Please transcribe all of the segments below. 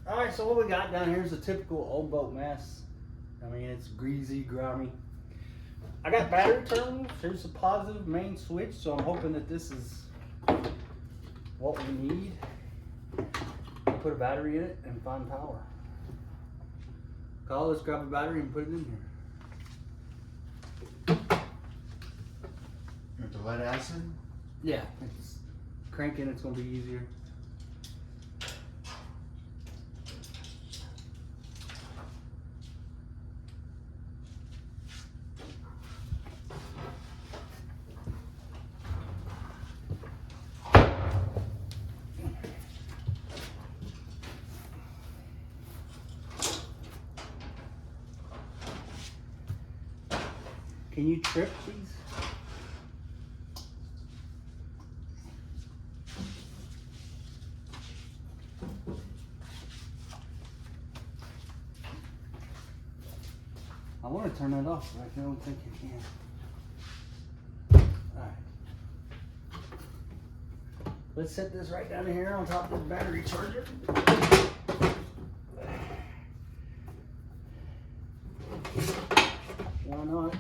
Alright, so what we got down here is a typical old boat mess. I mean, it's greasy, grimy. I got battery terminals. Here's a positive main switch, so I'm hoping that this is what we need. Put a battery in it and find power. Kyle, let's grab a battery and put it in here. With the lead acid? Yeah, it's cranking, it's gonna be easier. Can you trip these? I want to turn that off, but I don't think you can. Alright. Let's set this right down here on top of the battery charger. Why not?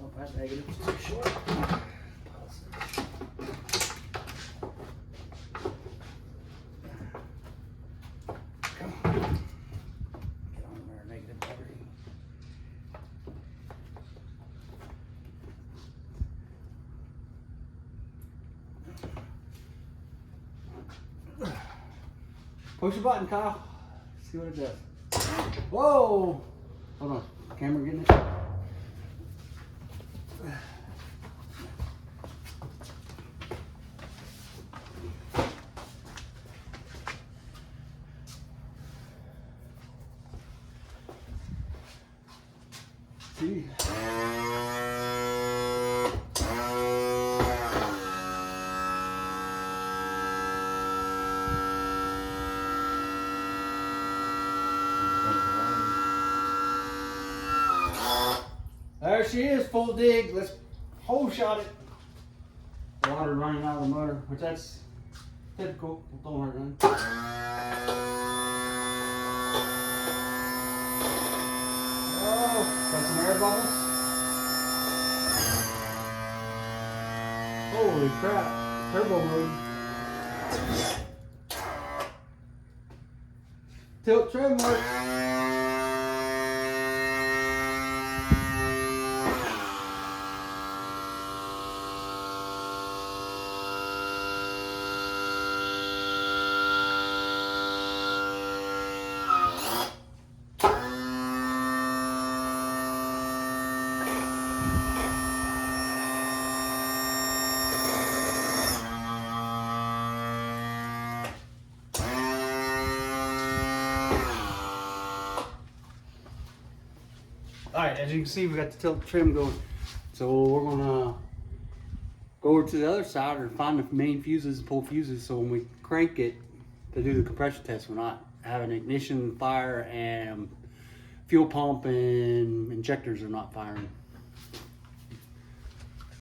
Oh, that negative's too short. Come on. Get on there, negative battery. Push the button, Kyle. See what it does. Whoa! Hold on. Camera getting it? See? There she is, full dig. Let's whole shot it. Water running out of the motor, which that's typical. Don't hurt none. Oh, got some air bubbles. Holy crap! Turbo mode. Tilt trim works. Alright, as you can see, we got the tilt trim going. So we're gonna go over to the other side and find the main fuses and pull fuses, so when we crank it to do the compression test, we're not having ignition fire and fuel pump and injectors are not firing.